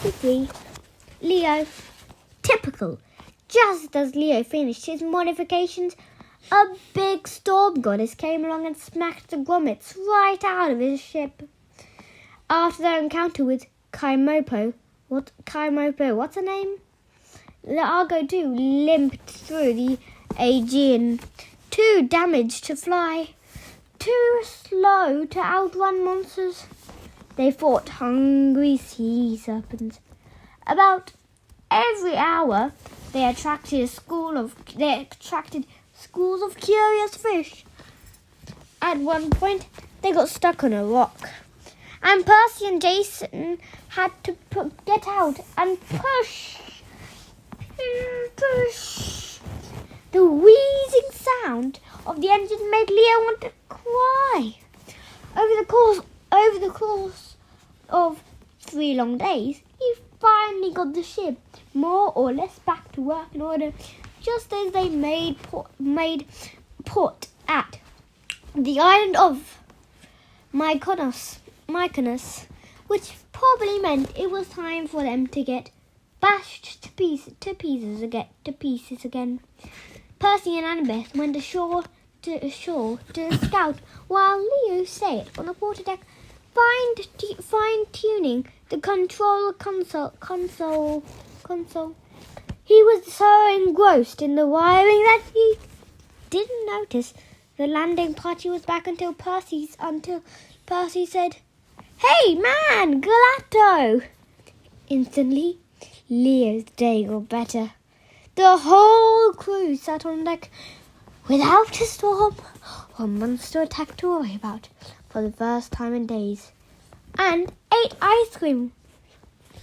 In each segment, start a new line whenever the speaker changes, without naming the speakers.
63. Leo. Typical. Just as Leo finished his modifications, a big storm goddess came along and smacked the grommets right out of his ship. After their encounter with Kaimopo, what's her name? The Argo 2 limped through the Aegean, too damaged to fly, too slow to outrun monsters. They fought hungry sea serpents. About every hour, they attracted schools of curious fish. At one point, they got stuck on a rock, and Percy and Jason had to get out and push. The wheezing sound of the engine made Leo want to cry. Over the course of 3 long days, he finally got the ship more or less back to work in order, just as they made port at the island of Mykonos, which probably meant it was time for them to get bashed to pieces again. Percy and Annabeth went ashore to scout, while Leo sat on the quarterdeck, fine-tuning the control console. He was so engrossed in the wiring that he didn't notice the landing party was back until Percy said, "Hey man, Gelato!" Instantly, Leo's day got better. The whole crew sat on deck without a storm or monster attack to worry about for the first time in days, and ate ice cream.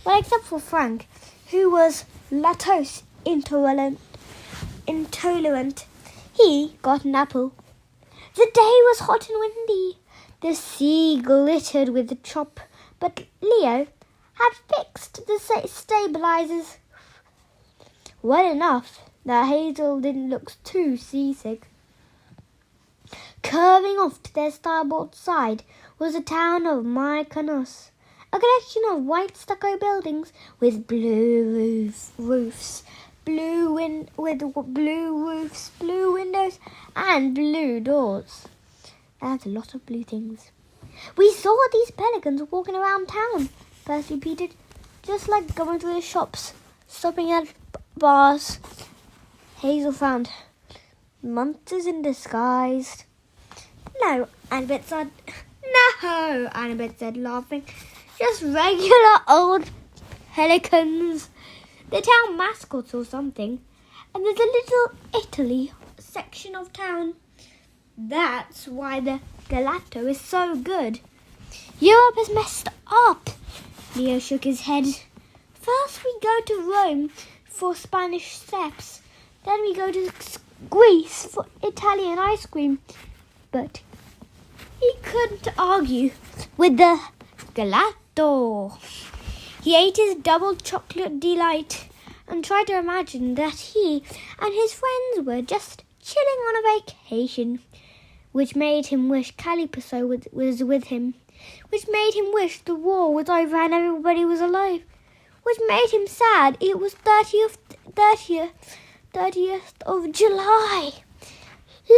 Well, except for Frank, who was lactose intolerant. He got an apple. The day was hot and windy. The sea glittered with the chop, but Leo had fixed the stabilizers well enough that Hazel didn't look too seasick. Curving off to their starboard side was the town of Mykonos, a collection of white stucco buildings with blue windows, blue windows, and blue doors. That's a lot of blue things. "We saw these pelicans walking around town," Percy repeated, "just like going through the shops, stopping at bars." Hazel frowned. "Monsters in disguise." No, Annabeth said, laughing. "Just regular old pelicans. The town mascots or something. And there's a little Italy section of town. That's why the gelato is so good. Europe is messed up." Leo shook his head. "First we go to Rome for Spanish steps. Then we go to Greece for Italian ice cream." But he couldn't argue with the gelato. He ate his double chocolate delight and tried to imagine that he and his friends were just chilling on a vacation, which made him wish Calipiso was with him, which made him wish the war was over and everybody was alive, which made him sad it was 30th of July.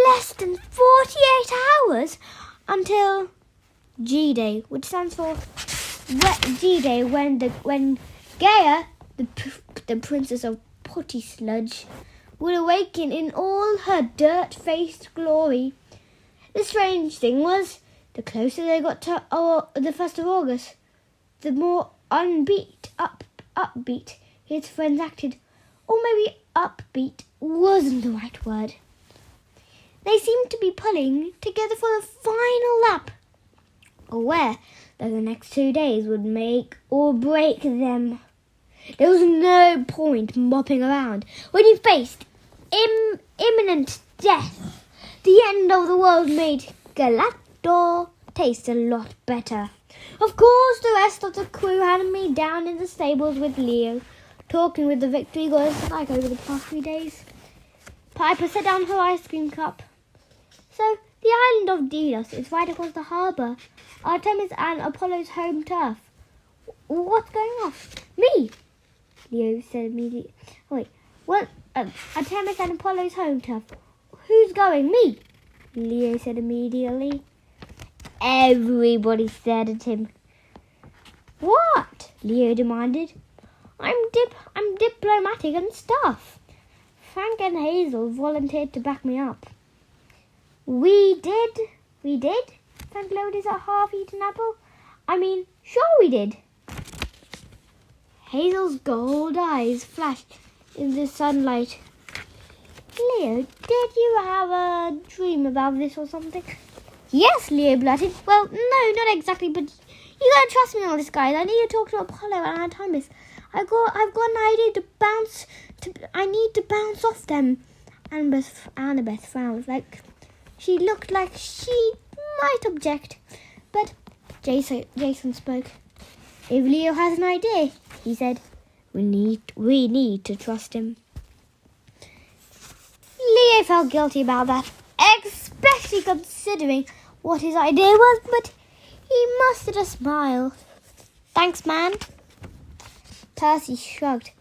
Less than 48 hours until G-Day, which stands for G-Day, when Gaia, the princess of potty sludge, would awaken in all her dirt-faced glory. The strange thing was, the closer they got to the 1st of August, the more upbeat his friends acted. Or maybe upbeat wasn't the right word. They seemed to be pulling together for the final lap, aware that the next 2 days would make or break them. There was no point mopping around when you faced imminent death. The end of the world made gelato taste a lot better. Of course, the rest of the crew had me down in the stables with Leo, talking with the victory goddess like over the past 3 days. Piper set down her ice cream cup. "So, the island of Delos is right across the harbour. Artemis and Apollo's home turf. What's going on?" Me, Leo said immediately. Oh, wait, what? Artemis and Apollo's home turf. Who's going? Me, Leo said immediately. Everybody stared at him. What? Leo demanded. I'm diplomatic and stuff. Frank and Hazel volunteered to back me up. We did? Frank lowered his half-eaten apple. I mean, sure we did. Hazel's gold eyes flashed in the sunlight. Leo, did you have a dream about this or something? Yes, Leo blurted. Well, no, not exactly, but you gotta trust me on this, guys. I need to talk to Apollo and Artemis. I've got an idea to bounce. I need to bounce off them. Annabeth frowned. She looked like she might object, but Jason spoke. If Leo has an idea, he said, we need to trust him. Leo felt guilty about that, especially considering what his idea was, but he mustered a smile. Thanks, man. Percy shrugged.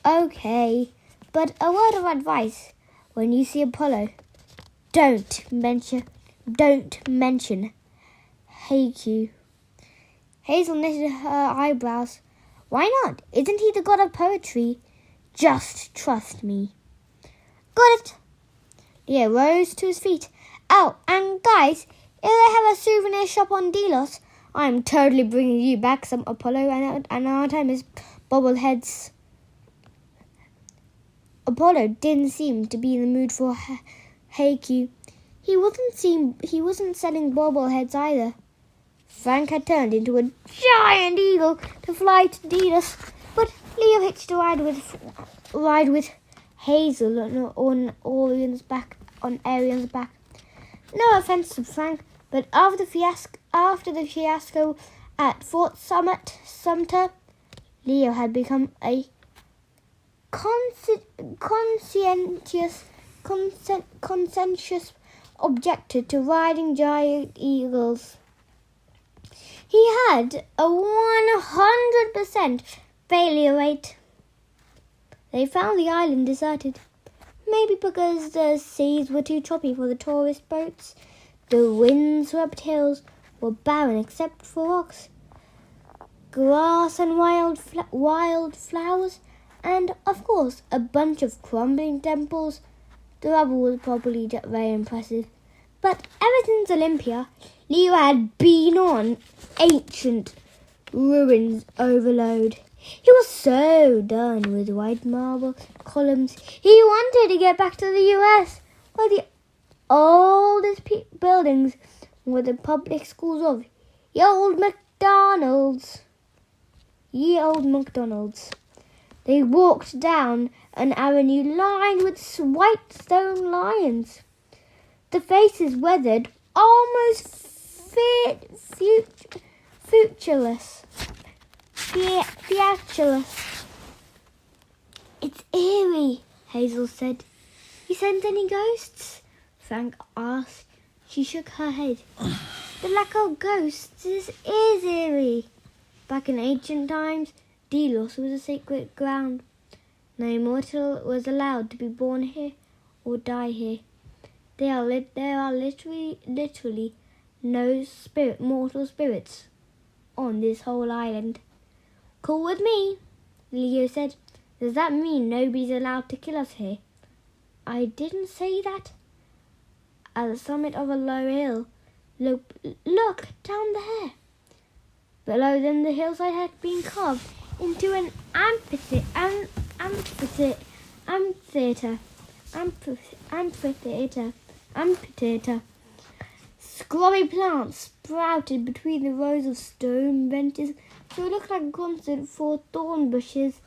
Okay, but a word of advice. When you see Apollo, don't mention Haiku. Hazel knitted her eyebrows. Why not? Isn't he the god of poetry? Just trust me. Got it. Leo rose to his feet. Oh, and guys, if they have a souvenir shop on Delos, I'm totally bringing you back some Apollo and Artemis bobbleheads. Apollo didn't seem to be in the mood for Haiku. He wasn't selling bobbleheads either. Frank had turned into a giant eagle to fly to Delos, but Leo hitched a ride with Hazel on Orion's back. No offense to Frank, but after the fiasco at Fort Sumter, Leo had become a conscientious objector to riding giant eagles. He had a 100% failure rate. They found the island deserted. Maybe because the seas were too choppy for the tourist boats. The wind-swept hills were barren except for rocks, grass and wild flowers, and, of course, a bunch of crumbling temples. The rubble was probably very impressive. But ever since Olympia, Leo had been on ancient ruins overload. He was so done with white marble columns. He wanted to get back to the US, where the oldest buildings were the public schools of Ye Old McDonald's. They walked down an avenue lined with white stone lions. The faces weathered, almost featureless. It's eerie, Hazel said. You sense any ghosts? Frank asked. She shook her head. The lack of ghosts is eerie. Back in ancient times, Delos was a sacred ground. No mortal was allowed to be born here or die here. There are literally no mortal spirits on this whole island. Cool with me, Leo said. Does that mean nobody's allowed to kill us here? I didn't say that. At the summit of a low hill, look down there. Below them, the hillside had been carved into an amphitheater. Scrubby plants sprouted between the rows of stone benches, so it looked like a concert for thorn bushes.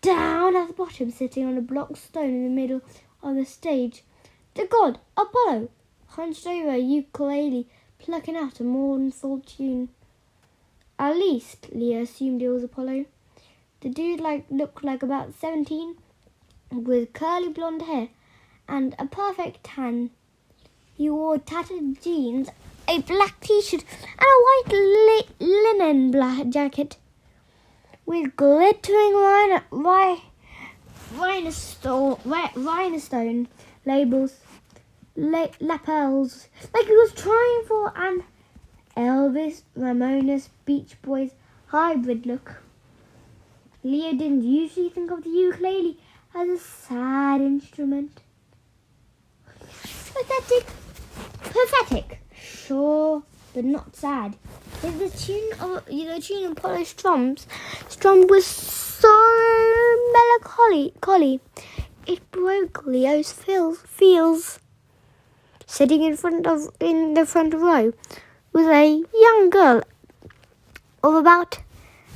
Down at the bottom, sitting on a block stone in the middle of the stage, the god Apollo hunched over a ukulele, plucking out a mournful tune. At least, Leo assumed it was Apollo. The dude looked like about 17, with curly blonde hair and a perfect tan. He wore tattered jeans, a black t-shirt, and a white linen jacket. with glittering rhinestone lapels, like he was trying for an Elvis Ramones Beach Boys hybrid look. Leo didn't usually think of the ukulele as a sad instrument. Pathetic, sure, but not sad. The tune of Apollo strummed was so melancholy, it broke Leo's feels. Sitting in the front row was a young girl of about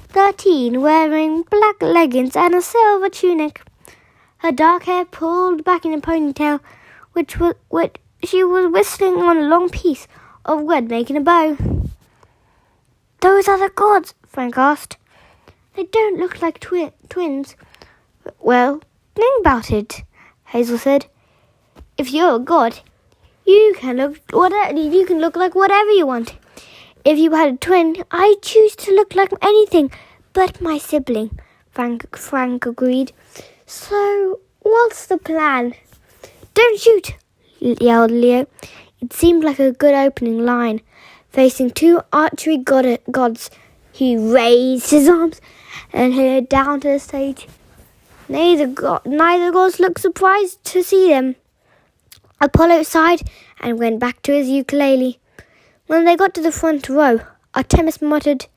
13, wearing black leggings and a silver tunic. Her dark hair pulled back in a ponytail, which she was whistling on a long piece of wood, making a bow. "Those are the gods?" Frank asked. "They don't look like twins." "Well, think about it," Hazel said. "If you're a god, you can look like whatever you want. If you had a twin, I'd choose to look like anything but my sibling," Frank agreed. "So, what's the plan?" "Don't shoot," yelled Leo. It seemed like a good opening line. Facing two archery gods, he raised his arms and headed down to the stage. Neither gods looked surprised to see them. Apollo sighed and went back to his ukulele. When they got to the front row, Artemis muttered,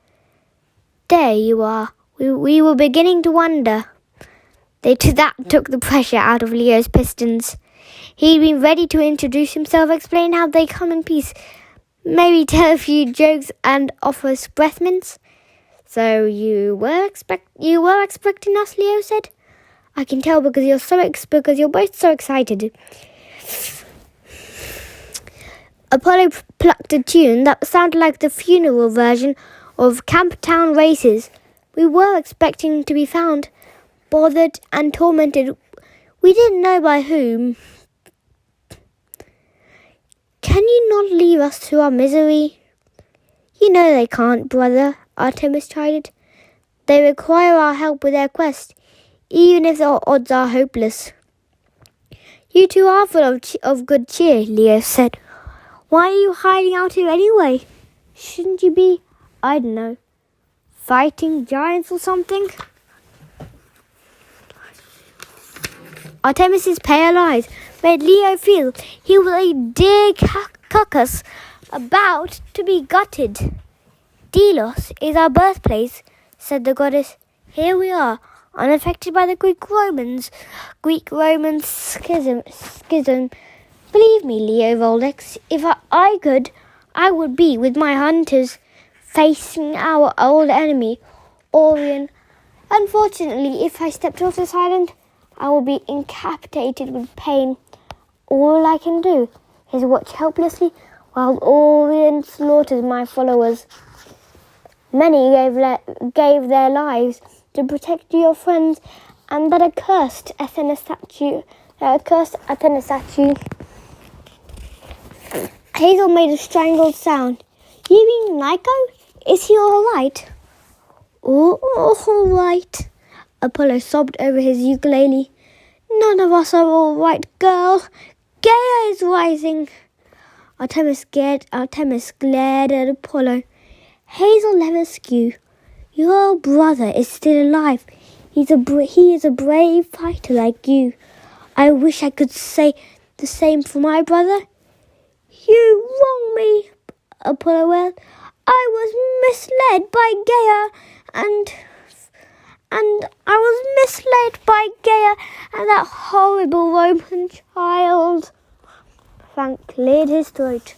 "There you are. We were beginning to wonder." That took the pressure out of Leo's pistons. He'd been ready to introduce himself, explain how they come in peace, maybe tell a few jokes and offer breath mints. "So you were expecting us," Leo said. "I can tell because you're both so excited." Apollo plucked a tune that sounded like the funeral version of Camptown Races. "We were expecting to be found, bothered and tormented. We didn't know by whom." "Can you not leave us to our misery?" "You know they can't, brother," Artemis chided. "They require our help with their quest, even if the odds are hopeless." "You two are full of good cheer," Leo said. "Why are you hiding out here anyway? Shouldn't you be, I don't know, fighting giants or something?" Artemis's pale eyes made Leo feel he was a deer carcass about to be gutted. "Delos is our birthplace," said the goddess. "Here we are, unaffected by the Greek-Roman schism. Believe me, Leo Voldex, if I could, I would be with my hunters, facing our old enemy, Orion. Unfortunately, if I stepped off this island, I will be incapacitated with pain. All I can do is watch helplessly while Orion slaughters my followers. Many gave their lives to protect your friends and that accursed Athena statue. Hazel made a strangled sound. "You mean Nico? Is he all right?" All right," Apollo sobbed over his ukulele. "None of us are all right, girl. Gaia is rising." Artemis glared at Apollo. "Hazel Levesque, your brother is still alive. He is a brave fighter like you. I wish I could say the same for my brother." "You wrong me," Apollo wailed. "I was misled by Gaia and that horrible Roman child." Frank cleared his throat.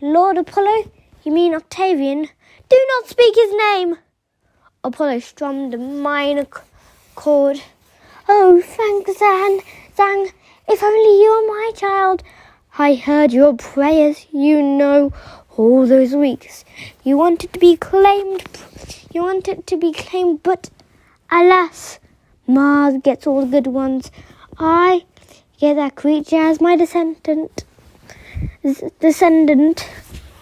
"Lord Apollo? You mean Octavian? Do not speak his name." Apollo strummed a minor chord. "Oh, Frank Zang, if only you were my child. I heard your prayers, all those weeks. You wanted to be claimed, but alas, Mars gets all the good ones. I get that creature as my descendant.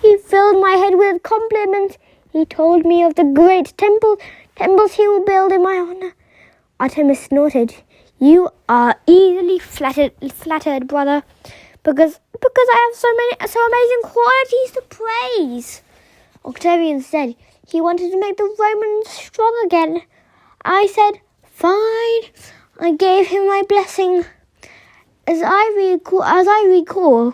He filled my head with compliments. He told me of the great temple temples he will build in my honor. Artemis snorted. You are easily flattered, brother, because I have so amazing qualities to praise. Octavian said he wanted to make the Romans strong again. I said, fine. I gave him my blessing. As I recall,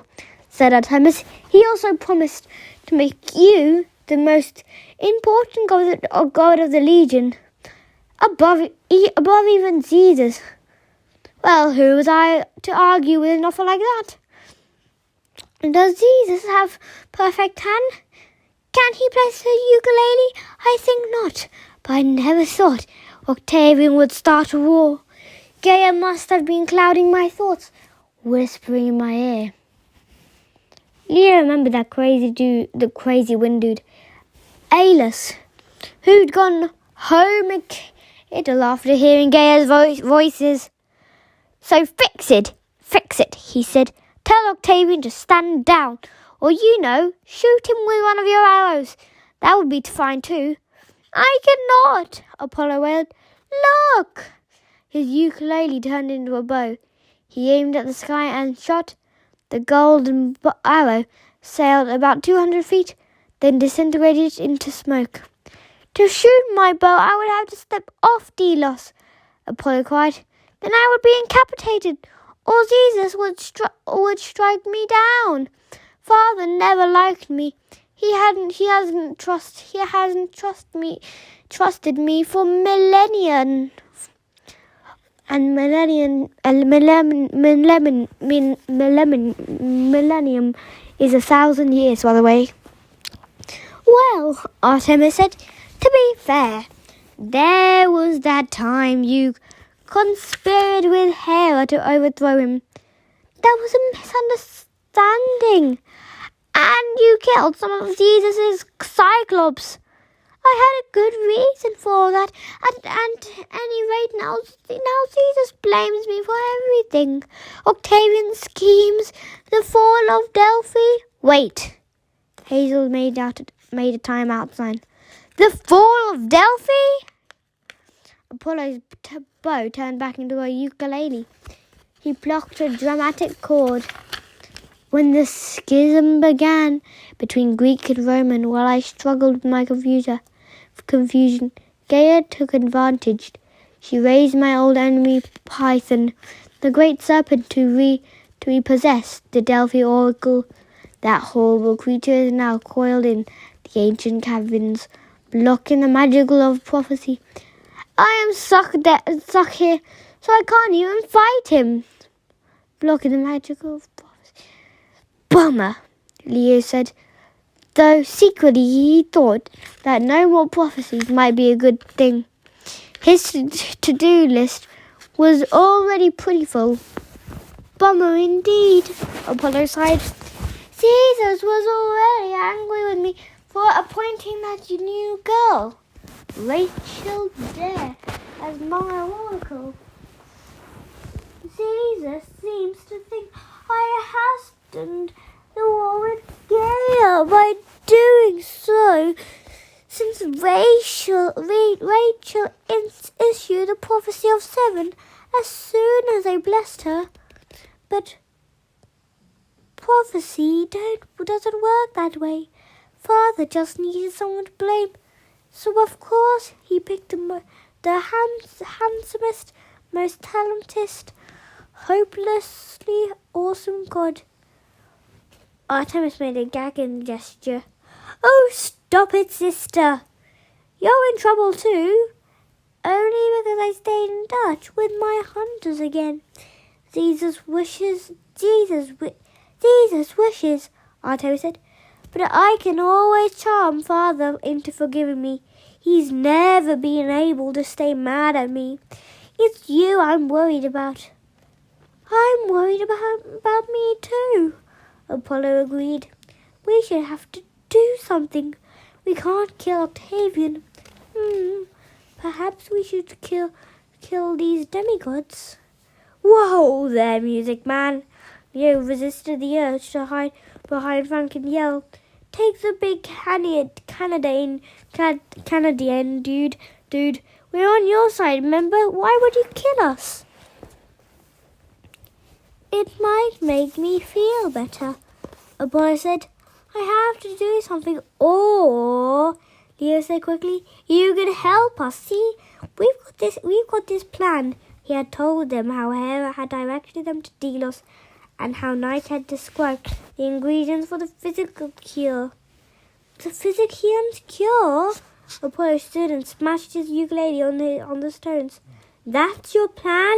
said Artemis, he also promised to make you the most important god of the Legion, above even Caesar's. Well, who was I to argue with an offer like that? Does Jesus have perfect hand? Can he play the ukulele? I think not, but I never thought Octavian would start a war. Gaia must have been clouding my thoughts, whispering in my ear. Leah remembered the crazy wind dude, Aulus, who'd gone home idle after hearing Gaia's voices. So fix it, he said. Tell Octavian to stand down, or shoot him with one of your arrows. That would be fine too. I cannot, Apollo wailed. Look! His ukulele turned into a bow. He aimed at the sky and shot. The golden arrow sailed about 200 feet, then disintegrated into smoke. To shoot my bow, I would have to step off Delos, Apollo cried. Then I would be incapacitated, or Jesus would strike me down. Father never liked me. He hasn't trusted me for millennium. And millennium is 1,000 years, by the way. Well, Artemis said, to be fair, there was that time you conspired with Hera to overthrow him. There was a misunderstanding, and you killed some of Jesus' Cyclops. I had a good reason for that. At any rate, now Jesus blames me for everything. Octavian schemes, the fall of Delphi. Wait. Hazel made a timeout sign. The fall of Delphi? Apollo's bow turned back into a ukulele. He plucked a dramatic chord. When the schism began between Greek and Roman, while I struggled with my confusion, Gaia took advantage. She raised my old enemy Python, the great serpent, to repossess the Delphi oracle. That horrible creature is now coiled in the ancient caverns, blocking the magical of prophecy. I am stuck here, so I can't even fight him. Blocking the magical of prophecy. Bummer, Leo said, though secretly he thought that no more prophecies might be a good thing. His to-do list was already pretty full. Bummer indeed, Apollo sighed. Jesus was already angry with me for appointing that new girl, Rachel Dare, as my oracle. Jesus seems to think I hastened the war with Gaia by doing so, since Rachel issued the prophecy of 7 as soon as I blessed her. But prophecy doesn't work that way. Father just needed someone to blame. So of course he picked the handsomest, most talented, hopelessly awesome god. Artemis made a gagging gesture. Oh, stop it, sister. You're in trouble too. Only because I stayed in touch with my hunters again. Jesus wishes, Artemis said. But I can always charm Father into forgiving me. He's never been able to stay mad at me. It's you I'm worried about. I'm worried about me too, Apollo agreed. We should have to do something. We can't kill Octavian. Perhaps we should kill these demigods. Whoa there, Music Man. Leo resisted the urge to hide behind Frank and yell. Take the big Canadian dude Dude, we're on your side, remember? Why would you kill us? It might make me feel better, Apollo said. I have to do something. Or, Leo said quickly, you can help us. See, we've got this plan. He had told them how Hera had directed them to Delos and how Knight had described the ingredients for the physical cure. The physical cure? Apollo stood and smashed his ukulele on the stones. That's your plan?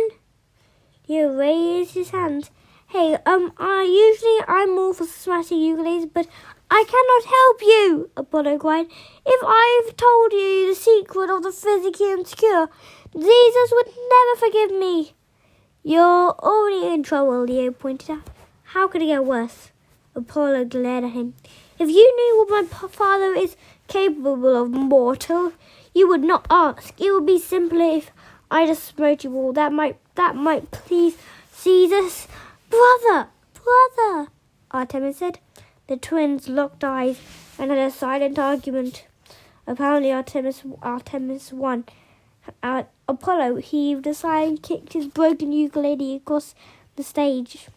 Leo raised his hands. Hey, usually I'm all for smashing ukuleles, but I cannot help you, Apollo cried. If I've told you the secret of the physical cure, Jesus would never forgive me. You're already in trouble, Leo pointed out. How could it get worse? Apollo glared at him. If you knew what my father is capable of, mortal, you would not ask. It would be simpler if I just smote you all. That might please Jesus. Brother, Artemis said. The twins locked eyes and had a silent argument. Apparently Artemis won. Apollo heaved a sigh and kicked his broken ukulele across the stage.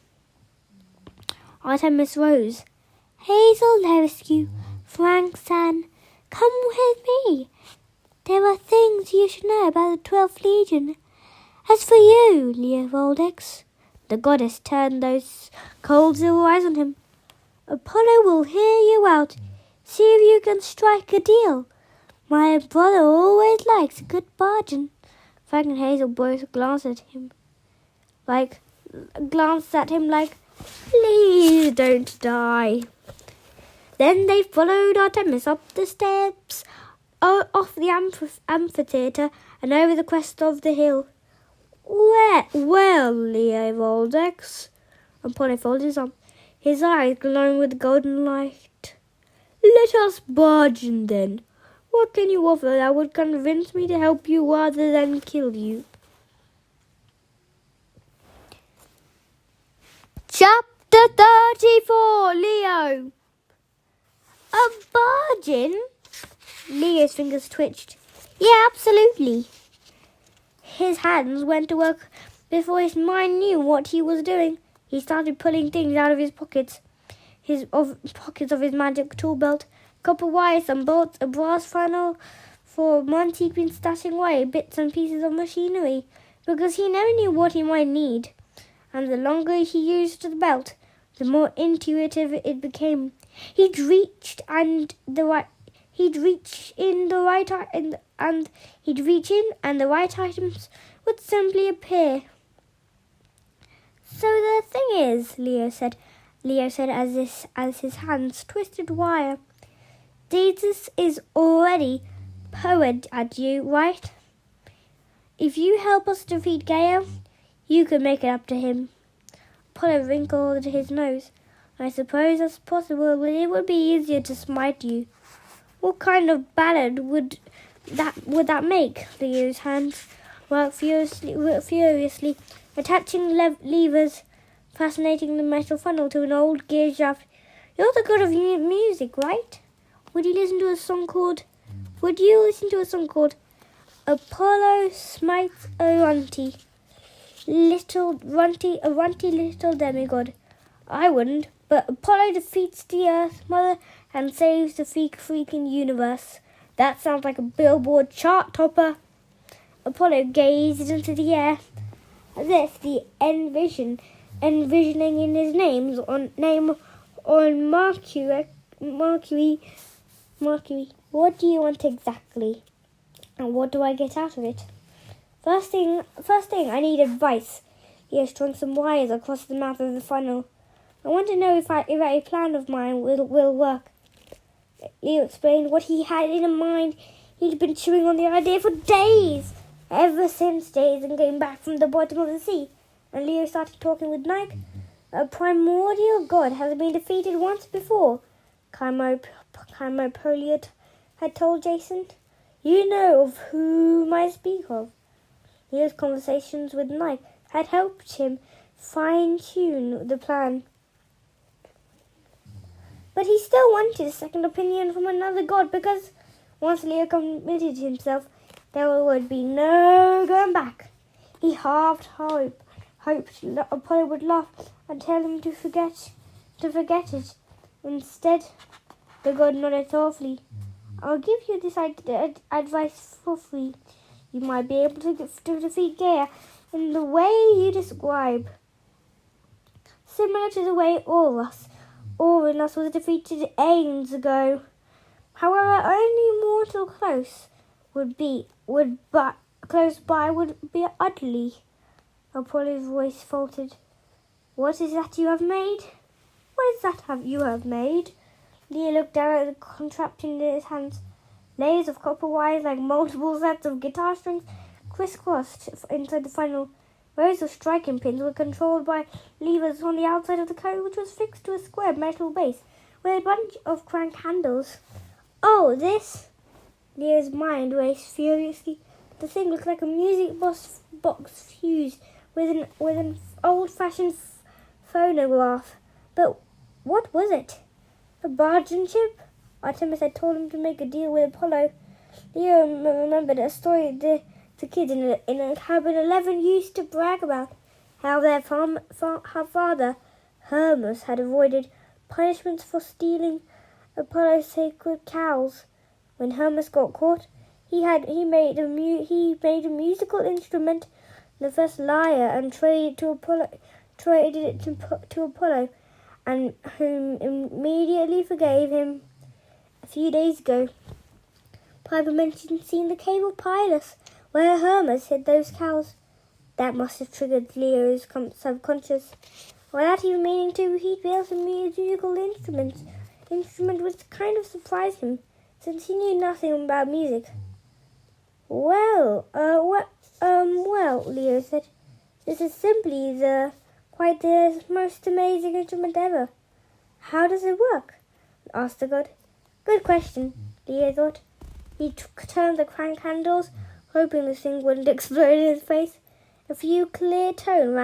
Artemis rose. Hazel rescue, Frank-san, come with me. There are things you should know about the 12th Legion. As for you, Leovoldex, the goddess turned those cold silver eyes on him. Apollo will hear you out. See if you can strike a deal. My brother always likes a good bargain. Frank and Hazel both glanced at him like, please don't die. Then they followed Artemis up the steps, off the amphitheatre, and over the crest of the hill. Well, Leovoldex, Apollo folded his arm, his eyes glowing with golden light. Let us bargain then. What can you offer that would convince me to help you rather than kill you? Chapter 34, Leo. A bargain? Leo's fingers twitched. Yeah, absolutely. His hands went to work before his mind knew what he was doing. He started pulling things out of his pockets. Pockets of his magic tool belt, copper wire, some bolts, a brass funnel for months he'd been stashing away bits and pieces of machinery, because he never knew what he might need. And the longer he used the belt, the more intuitive it became. He'd reach in and the right items would simply appear. So the thing is, Leo said as his hands twisted wire, Jesus is already powered at you, right? If you help us defeat Gaia, you can make it up to him. Apollo wrinkled his nose. I suppose that's possible, but it would be easier to smite you. What kind of ballad would that make? Leo's hands worked furiously, attaching levers, fascinating the metal funnel to an old gear shaft. You're the god of music, right? Would you listen to a song called Apollo Smites a runty little demigod? I wouldn't, but Apollo defeats the Earth Mother and saves the freaking universe. That sounds like a Billboard chart topper. Apollo gazed into the air, as if the envisioning in his name on Mercury. What do you want exactly? And what do I get out of it? First thing, I need advice. He has strung some wires across the mouth of the funnel. I want to know if a plan of mine will work. Leo explained what he had in mind. He'd been chewing on the idea for days, ever since days and came back from the bottom of the sea. And Leo started talking with Nike. A primordial god has been defeated once before, Chymopoliot had told Jason. You know of whom I speak of. Leo's conversations with Nike had helped him fine-tune the plan. But he still wanted a second opinion from another god because once Leo committed himself, there would be no going back. He half hoped Apollo would laugh and tell him to forget it. Instead, the god nodded thoughtfully. I'll give you this advice for free. You might be able to defeat Gaia in the way you describe. Similar to the way Uranus was defeated ages ago. However, only mortal close by would be utterly. Apollo's voice faltered. What is that you have made? What is that you have made? Leo looked down at the contraption in his hands. Layers of copper wires like multiple sets of guitar strings crisscrossed inside the final. Rows of striking pins were controlled by levers on the outside of the cone, which was fixed to a square metal base with a bunch of crank handles. Oh, this! Leo's mind raced furiously. The thing looked like a music box fused with an old-fashioned phonograph. But what was it? A bargain chip? Artemis had told him to make a deal with Apollo. Leo remembered a story the kids in a cabin 11 used to brag about, how their father, Hermes, had avoided punishments for stealing Apollo's sacred cows. When Hermes got caught, he made a musical instrument, the first lyre, and traded it to Apollo, and whom immediately forgave him. A few days ago, Piper mentioned seeing the cave of Pylus, where Hermes hid those cows. That must have triggered Leo's subconscious. Without even meaning to, he'd be able to use musical instrument which kind of surprised him, since he knew nothing about music. Well, Leo said, this is simply quite the most amazing instrument ever. How does it work? Asked the god. Good question, Leo thought. He turned the crank handles, hoping the thing wouldn't explode in his face. A few clear tones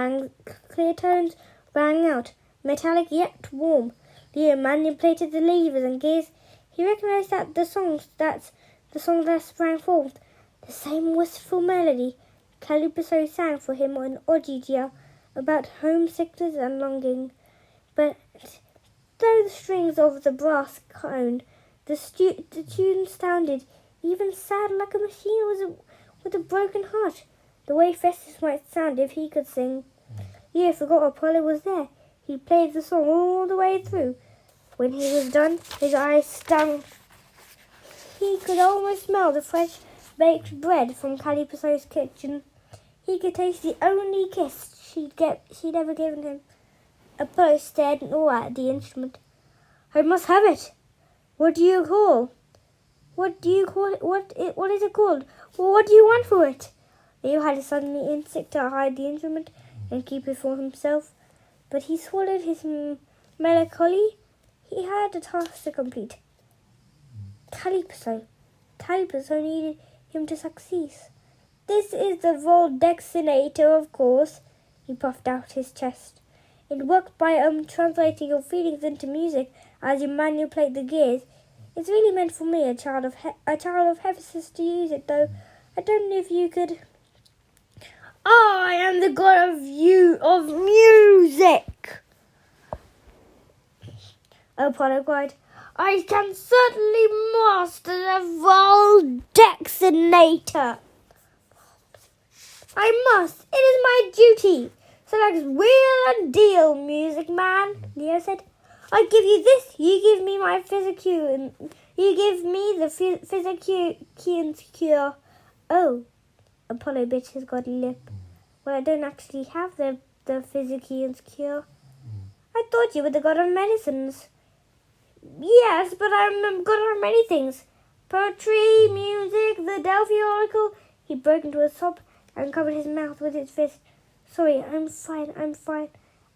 rang out, metallic yet warm. Leo manipulated the levers and gears. He recognized that the song that sprang forth, the same wistful melody Calypso sang for him on Odyssey about homesickness and longing. But though the strings of the brass coned, the tune sounded even sad, like a machine with a broken heart, the way Festus might sound if he could sing. Leo forgot Apollo was there. He played the song all the way through. When he was done, his eyes stung. He could almost smell the fresh baked bread from Calypso's kitchen. He could taste the only kiss she'd ever given him. Apollo stared in awe at the instrument. I must have it. What is it called? What do you want for it? Leo had a sudden instinct to hide the instrument and keep it for himself, but he swallowed his melancholy. He had a task to complete. Calypso needed him to succeed. This is the Voldexinator, of course. He puffed out his chest. It worked by translating your feelings into music as you manipulate the gears. It's really meant for me, a child of Hephaestus, to use it, though. I don't know if you could. I am the god of music! Apollo cried. I can certainly master the Voldexinator. I must. It is my duty. So let's wheel and deal, music man, Leo said. I give you this, you give me my Physicuan. You give me the Physicuan's cure. Oh, Apollo bit his godly lip. Well, I don't actually have the Physicuan's cure. I thought you were the god of medicines. Yes, but I'm god of many things. Poetry, music, the Delphi oracle. He broke into a sob and covered his mouth with his fist. Sorry, I'm fine.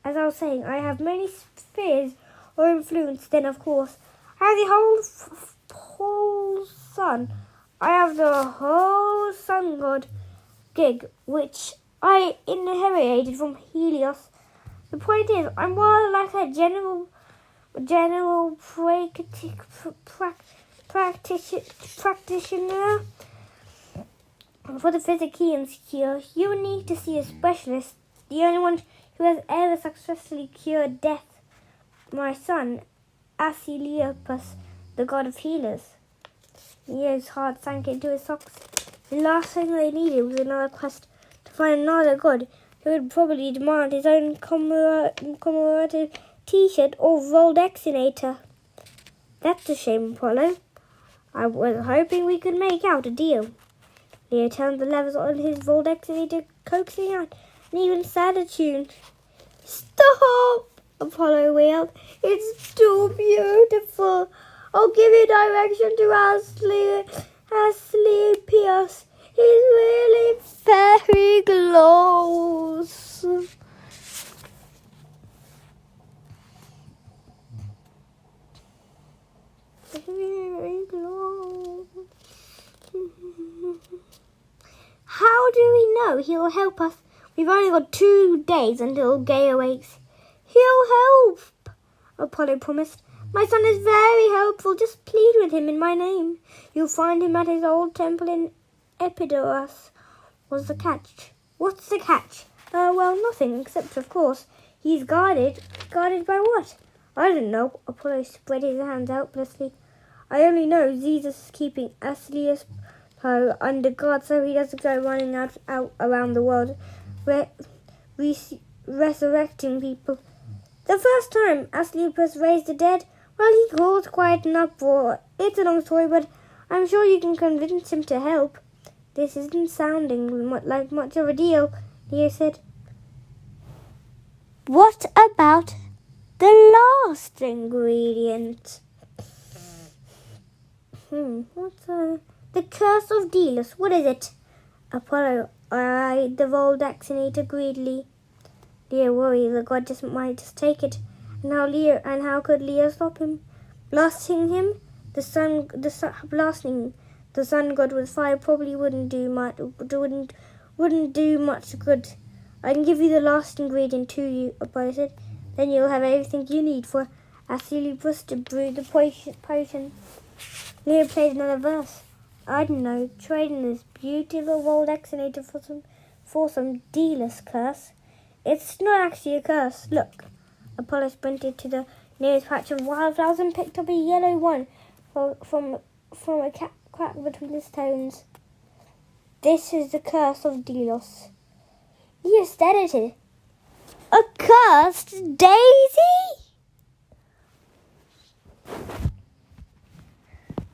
As I was saying, I have many spheres or influence. Then, of course, I have the whole sun. I have the whole sun god gig, which I inherited from Helios. The point is, I'm more like a general practitioner. For the physician's cure, you would need to see a specialist, the only one who has ever successfully cured death. My son, Olympus, the god of healers. Leo's heart sank into his socks. The last thing they needed was another quest to find another god who would probably demand his own commemorative T-shirt or Voldexinator. That's a shame, Apollo. I was hoping we could make out a deal. Leo turned the levers on his Voldexinator, coaxing out an even sadder tune. Stop! Apollo wailed. It's too beautiful. I'll give you direction to Asclepius. He's really very close. Very close. How do we know he'll help us? We've only got 2 days until Gay awakes. He'll help, Apollo promised. My son is very helpful. Just plead with him in my name. You'll find him at his old temple in Epidaurus. What's the catch? What's the catch? Well, nothing, except, of course, he's guarded. Guarded by what? I don't know. Apollo spread his hands helplessly. I only know Jesus is keeping Asclepius under guard so he doesn't go running out around the world resurrecting people. The first time Asclepius raised the dead, well, he caused quite an uproar. It's a long story, but I'm sure you can convince him to help. This isn't sounding like much of a deal, Leo said. What about the last ingredient? The curse of Delos. What is it? Apollo eyed the Voldexinator greedily. Leo worried the god might just take it. And how could Leo stop him? Blasting the sun god with fire probably wouldn't do much good. I can give you the last ingredient to you, Apollo said. Then you'll have everything you need for Asclepius to brew the potion. Leo played another verse. I don't know, trading this beautiful Voldexinator for some Delos curse. It's not actually a curse. Look. Apollo sprinted to the nearest patch of wildflowers and picked up a yellow one from a crack between the stones. This is the curse of Delos. You said it. A cursed daisy?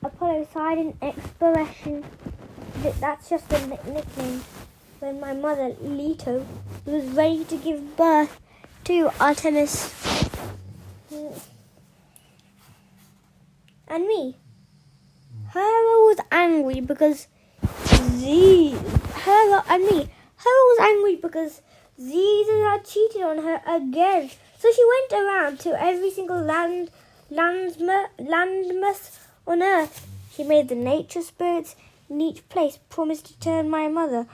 Apollo sighed in expression. That's just a nickname. When my mother, Leto, was ready to give birth to Artemis and me, Hera was angry because Caesar had cheated on her again. So she went around to every single landmass on Earth. She made the nature spirits in each place promise to turn my mother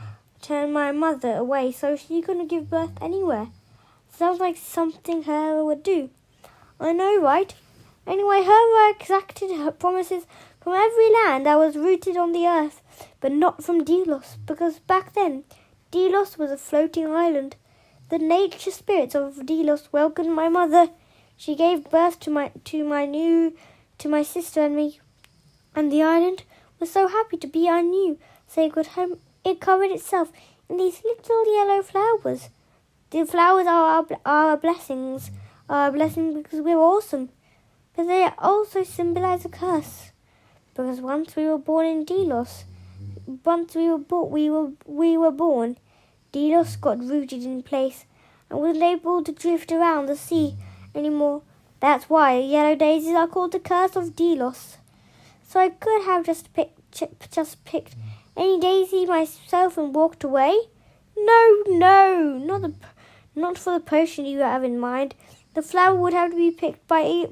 away so she couldn't give birth anywhere. Sounds like something Hera would do. I know, right? Anyway, Hera exacted her promises from every land that was rooted on the earth, but not from Delos, because back then, Delos was a floating island. The nature spirits of Delos welcomed my mother. She gave birth to my sister and me, and the island was so happy to be our new sacred home. It covered itself in these little yellow flowers. The flowers are our blessings. Our blessings because we're awesome. But they also symbolize a curse. Because once we were born in Delos, we were born, Delos got rooted in place and wasn't able to drift around the sea anymore. That's why yellow daisies are called the curse of Delos. So I could have just picked any daisy myself and walked away. No, not for the potion you have in mind. The flower would have to be picked by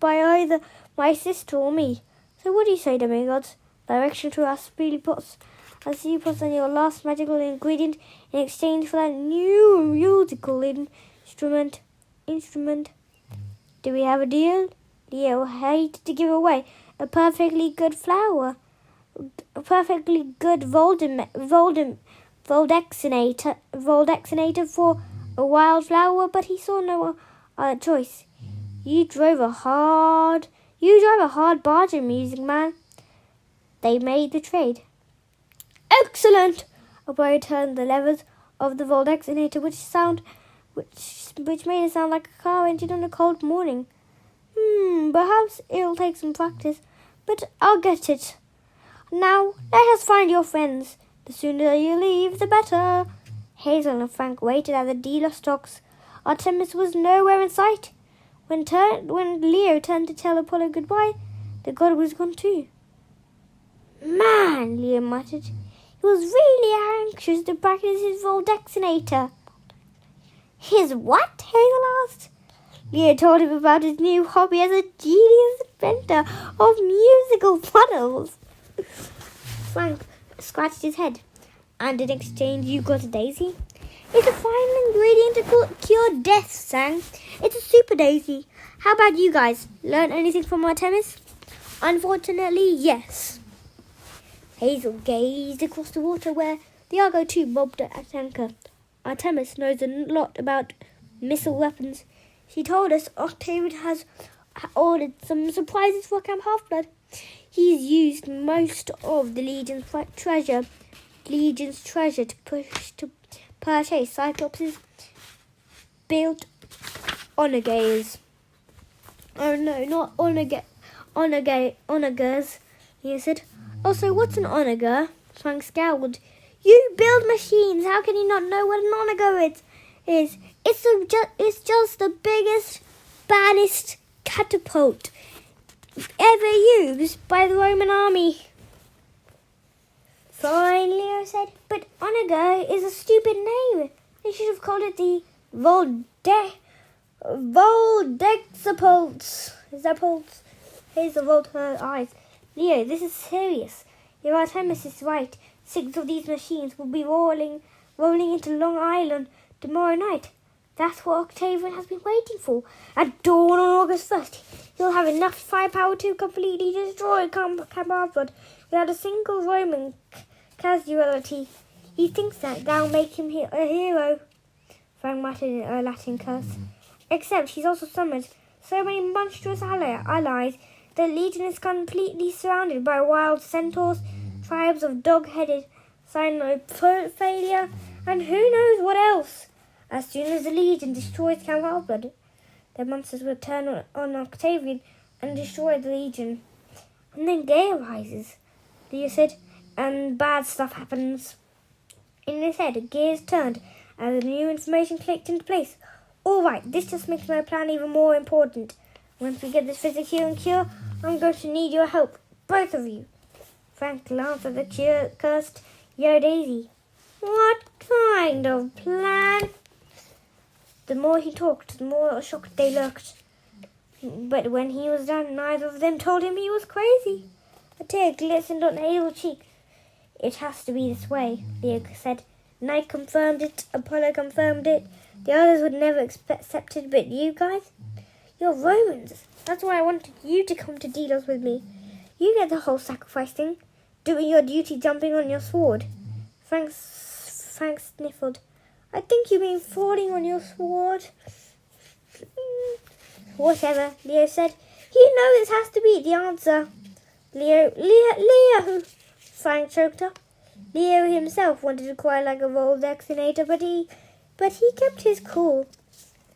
either my sister or me. So what do you say, demigods? Direction to Asclepius on your last magical ingredient in exchange for that new musical instrument. Do we have a deal? Leo hated to give away a perfectly good flower. perfectly good Voldexinator for a wildflower, but he saw no other choice. You drive a hard bargain, music man. They made the trade. Excellent! A boy turned the levers of the Voldexinator, which made it sound like a car engine on a cold morning. Perhaps it'll take some practice, but I'll get it. Now, let us find your friends. The sooner you leave, the better. Hazel and Frank waited at the dealer's stocks. Artemis was nowhere in sight. When Leo turned to tell Apollo goodbye, the god was gone too. Man, Leo muttered. He was really anxious to practice his Voldexinator. His what? Hazel asked. Leo told him about his new hobby as a genius inventor of musical puddles. Frank scratched his head. And in exchange you got a daisy? It's a fine ingredient to cure death, Sang. It's a super daisy. How about you guys? Learn anything from Artemis? Unfortunately, yes. Hazel gazed across the water where the Argo 2 bobbed at anchor. Artemis knows a lot about missile weapons. She told us Octavian has ordered some surprises for Camp Half-Blood. He's used most of the Legion's treasure to purchase Cyclops' built onagers. Oh no, not onagers, he said. Also, what's an onager? Frank scowled. You build machines. How can you not know what an onager is? It's just the biggest, baddest catapult ever used by the Roman army. Fine, Leo said, but onager is a stupid name. They should have called it the Voldexapults. Hazel rolled her eyes. Leo, this is serious. Your Artemis is right. 6 of these machines will be rolling into Long Island tomorrow night. That's what Octavian has been waiting for. At dawn on August 1st, he'll have enough firepower to completely destroy Camp Half-Blood without a single Roman casualty. He thinks that'll make him a hero. Frank muttered in a Latin curse. Except he's also summoned so many monstrous allies. The Legion is completely surrounded by wild centaurs, tribes of dog-headed cynofalia, and who knows what else. As soon as the Legion destroys Camp Half-Blood, the monsters will turn on Octavian and destroy the Legion. And then Gale rises, Leo said, and bad stuff happens. In his head, gears turned as the new information clicked into place. All right, this just makes my plan even more important. Once we get this physics healing cure, I'm going to need your help, both of you. Frank glanced at the cursed yellow daisy. What kind of plan? The more he talked, the more shocked they looked. But when he was done, neither of them told him he was crazy. A tear glistened on Hazel's cheek. It has to be this way, Leo said. Knight confirmed it, Apollo confirmed it. The others would never accept it, but you guys? You're Romans. That's why I wanted you to come to Delos with me. You get the whole sacrifice thing. Doing your duty jumping on your sword. Frank sniffled. I think you mean falling on your sword. Whatever, Leo said. You know this has to be the answer. Leo! Frank choked up. Leo himself wanted to cry like a Voldexinator, but he kept his cool.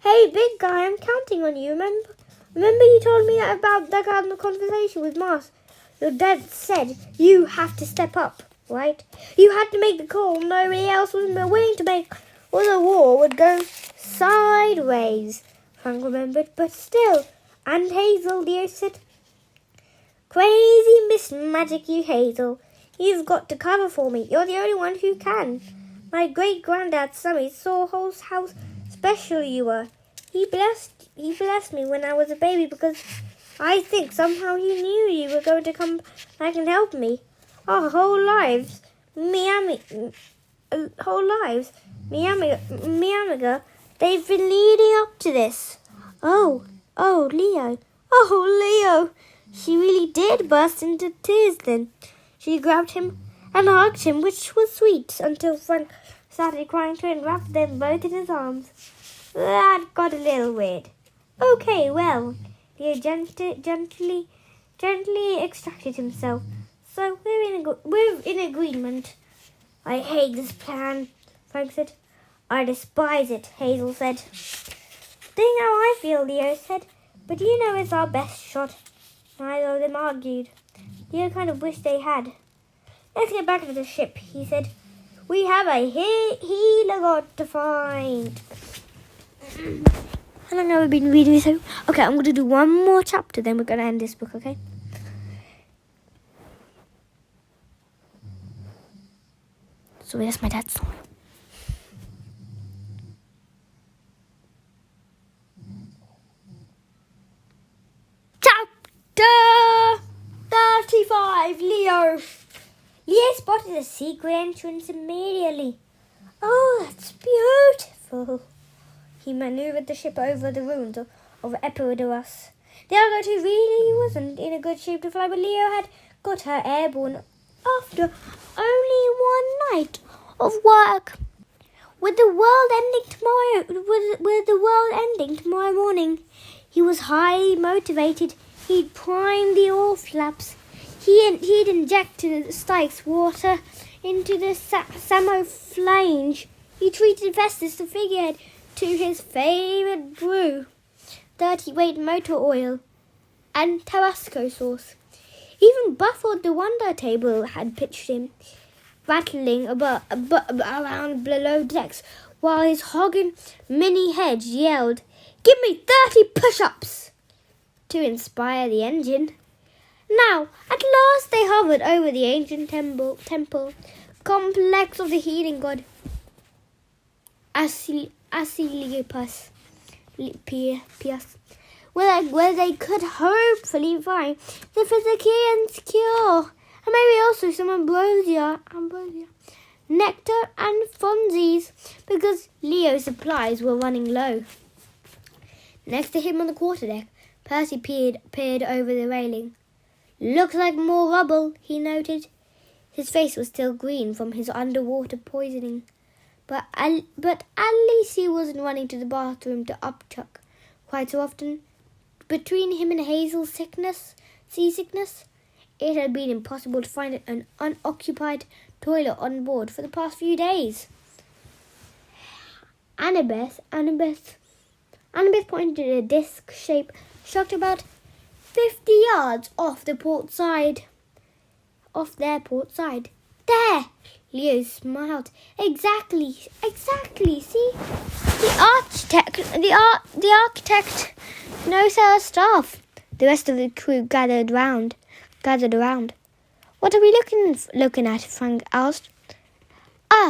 Hey, big guy, I'm counting on you. Remember you told me about that kind of conversation with Mars? Your dad said you have to step up, right? You had to make the call nobody else was willing to make, or the war would go sideways. Frank remembered, but still. And Hazel, Leo said. Crazy Miss Magic, you Hazel. You've got to cover for me. You're the only one who can. My great-granddad Sammy saw how special you were. He blessed me when I was a baby because I think somehow he knew you were going to come back and help me. Our whole lives, Miamiga, they've been leading up to this. Oh, Leo. Oh, Leo. She really did burst into tears then. She grabbed him and hugged him, which was sweet, until Frank started crying too and wrapped them both in his arms. That got a little weird. Okay, well, Leo gently extracted himself. So we're in agreement. I hate this plan, Frank said. I despise it, Hazel said. They know how I feel, Leo said. But you know it's our best shot. Neither of them argued. Leo kind of wished they had. Let's get back to the ship, he said. We have a healer god to find. How long have we been reading this? Okay, I'm going to do one more chapter, then we're going to end this book, okay? So that's my dad's song. Chapter 35, Leo. Leo spotted a secret entrance immediately. Oh, that's beautiful. He maneuvered the ship over the ruins of Epidaurus. The Argo really wasn't in a good shape to fly, but Leo had got her airborne after only one night of work. With the world ending tomorrow morning, he was highly motivated. He'd primed the oar flaps. He'd injected Styx water into the Samo-flange. He treated Festus, the figurehead, to his favourite brew, 30-weight motor oil and Tabasco sauce. Even Bufford, the wonder table, had pitched him, rattling around below decks, while his hogging mini head yelled, "Give me 30 push-ups!" to inspire the engine. Now, at last they hovered over the ancient temple complex of the healing god Olympus, where they could hopefully find the Physicaean cure, and maybe also some ambrosia, nectar and funsies, because Leo's supplies were running low. Next to him on the quarterdeck, Percy peered over the railing. "Looks like more rubble," he noted. His face was still green from his underwater poisoning. But at least he wasn't running to the bathroom to upchuck quite so often. Between him and Hazel's seasickness, it had been impossible to find an unoccupied toilet on board for the past few days. Annabeth pointed at a disc-shaped structure about 50 yards off their port side. There! Leo smiled. Exactly. See, the architect knows our stuff. The rest of the crew gathered around. "What are we looking at?" Frank asked.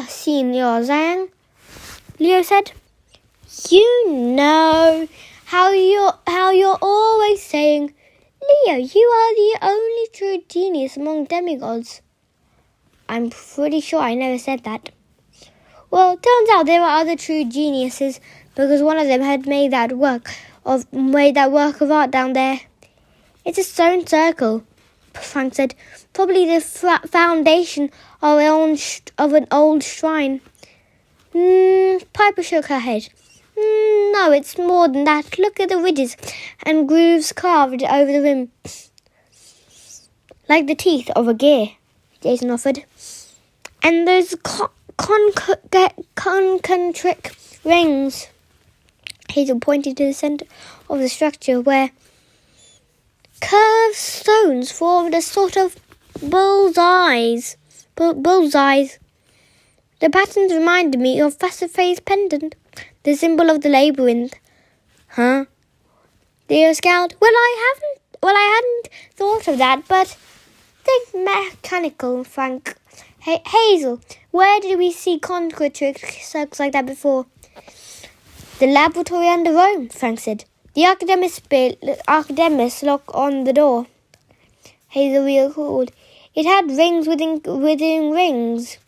Signor Zhang," Leo said. "You know how you're always saying, 'Leo, you are the only true genius among demigods.'" "I'm pretty sure I never said that." "Well, turns out there are other true geniuses, because one of them had made that work of art down there." "It's a stone circle," Frank said. "Probably the foundation of an old shrine." Piper shook her head. "No, it's more than that. Look at the ridges and grooves carved over the rim, like the teeth of a gear," Jason offered. "And those concentric rings." Hazel pointed to the centre of the structure, where curved stones formed a sort of bullseyes. The patterns reminded me of Pasiphae's pendant, the symbol of the labyrinth. "Huh?" Leo scowled. Well, I hadn't thought of that, but think mechanical, Frank. Hazel, where did we see concentric circles like that before? "The laboratory under Rome," Frank said. "The Archidemus lock on the door." Hazel recalled. "It had rings within rings."